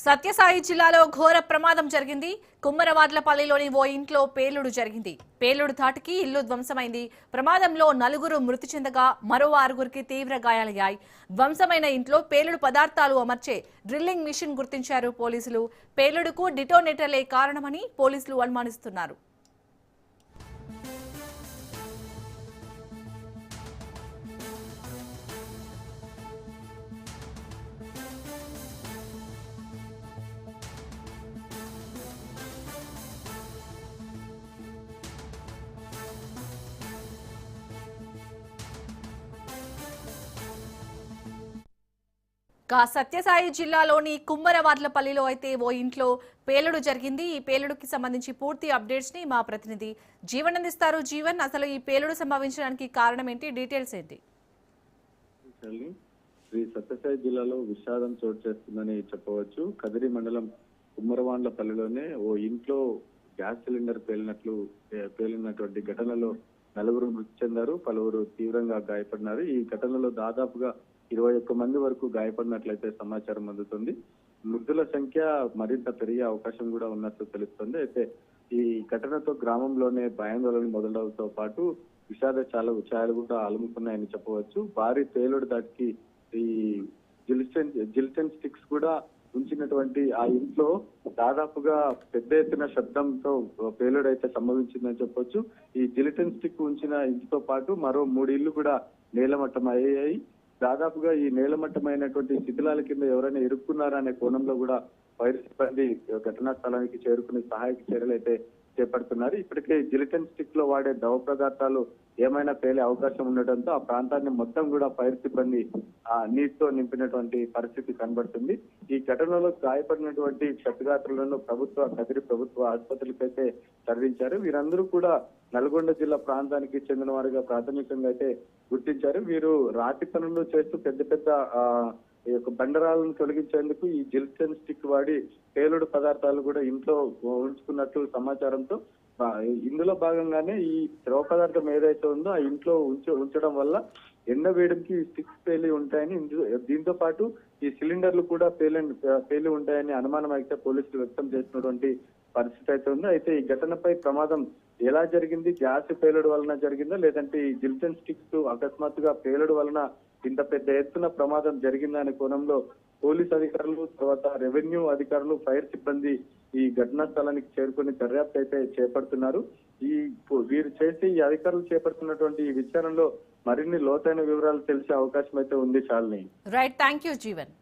సత్యసాయి జిల్లాలో ఘోర ప్రమాదం జరిగింది. కుమ్మరవాడ్లపల్లిలోని ఓ ఇంట్లో పేలుడు జరిగింది. పేలుడు ధాటికి ఇల్లు ధ్వంసమైంది. ప్రమాదంలో 4 మృతి చెందగా మరో 6 తీవ్ర గాయాలయ్యాయి. ధ్వంసమైన ఇంట్లో పేలుడు పదార్థాలు అమర్చే డ్రిల్లింగ్ మిషన్ గుర్తించారు పోలీసులు. పేలుడుకు డిటోనేటర్లే కారణమని పోలీసులు అనుమానిస్తున్నారు. సత్యసాయి జిల్లాలోని కుమ్మరవాడ్లపల్లిలో అయితే ఓ ఇంట్లో పేలుడు జరిగింది. ఈ పేలుడుకి సంబంధించి పూర్తి అప్డేట్స్ ని మా ప్రతినిధి జీవన్ అందిస్తారు. జీవన్, అసలు ఈ పేలుడు సంభవించడానికి కారణం ఏంటి, డీటెయిల్స్ ఏంటి? శ్రీ సత్యసాయి జిల్లాలో విషాదం చోటు చేస్తుందని చెప్పవచ్చు. కదిరి మండలం కుమ్మరవాడ్లపల్లిలోనే ఓ ఇంట్లో గ్యాస్ సిలిండర్ పేలినటువంటి ఘటనలో 4 మృతి చెందారు, పలువురు తీవ్రంగా గాయపడినారు. ఈ ఘటనలో దాదాపుగా 21 మంది వరకు గాయపడినట్లయితే సమాచారం అందుతుంది. మృతుల సంఖ్య మరింత పెరిగే అవకాశం కూడా ఉన్నట్లు తెలుస్తుంది. అయితే ఈ ఘటనతో గ్రామంలోనే భయాందోళన మొదలవడంతో పాటు విషాద ఛాయలు కూడా అలుముకున్నాయని చెప్పవచ్చు. భారీ పేలుడు దాటికి ఈ జిలిటన్ స్టిక్స్ కూడా ఉంచినటువంటి ఆ ఇంట్లో దాదాపుగా పెద్ద ఎత్తున శబ్దంతో పేలుడు అయితే సంభవించిందని చెప్పొచ్చు. ఈ జిలిటన్ స్టిక్ ఉంచిన ఇంటితో పాటు మరో 3 ఇళ్లు కూడా నేలమట్టం అయ్యాయి. దాదాపుగా ఈ నేలమట్టమైనటువంటి శిథిలాల కింద ఎవరైనా ఇరుక్కున్నారా అనే కోణంలో కూడా ఫైర్ సిబ్బంది ఘటనా స్థలానికి చేరుకుని సహాయక చర్యలు అయితే చేపడుతున్నారు. ఇప్పటికే జిలిటన్ స్టిక్ లో వాడే ద్రవ పదార్థాలు ఏమైనా పేలే అవకాశం ఉండటంతో ఆ ప్రాంతాన్ని మొత్తం కూడా ఫైర్ సిబ్బంది నీటితో నింపినటువంటి పరిస్థితి కనబడుతుంది. ఈ ఘటనలో గాయపడినటువంటి క్షతగాత్రులను కదిరి ప్రభుత్వ ఆసుపత్రులకైతే తరలించారు. వీరందరూ కూడా నల్గొండ జిల్లా ప్రాంతానికి చెందిన వారిగా ప్రాథమికంగా అయితే గుర్తించారు. వీరు రాతి పనులు చేస్తూ పెద్ద ఈ యొక్క బండరాలను తొలగించేందుకు ఈ జిలిటన్ స్టిక్ వాడి పేలుడు పదార్థాలు కూడా ఇంట్లో ఉంచుకున్నట్లు సమాచారంతో ఇందులో భాగంగానే ఈ ద్రవ పదార్థం ఏదైతే ఉందో ఆ ఇంట్లో ఉంచడం వల్ల ఎండ వేడికి స్టిక్స్ పేలి ఉంటాయని, దీంతో పాటు ఈ సిలిండర్లు కూడా పేలి ఉంటాయని అనుమానం అయితే పోలీసులు వ్యక్తం చేసినటువంటి పరిస్థితి అయితే ఉంది. అయితే ఈ ఘటనపై ప్రమాదం ఎలా జరిగింది, గ్యాస్ పేలుడు వలన జరిగిందా లేదంటే ఈ జిలిటన్ స్టిక్స్ అకస్మాత్తుగా పేలుడు వలన ఇంత పెద్ద ఎత్తున ప్రమాదం జరిగిందనే కోణంలో పోలీస్ అధికారులు, తర్వాత రెవెన్యూ అధికారులు, ఫైర్ సిబ్బంది ఈ ఘటనా స్థలానికి చేరుకుని దర్యాప్తు అయితే చేపడుతున్నారు. ఈ అధికారులు చేపడుతున్నటువంటి ఈ విచారణలో మరిన్ని లోతైన వివరాలు తెలిసే అవకాశం అయితే ఉంది. చాలని రైట్, థ్యాంక్ యూ జీవన్.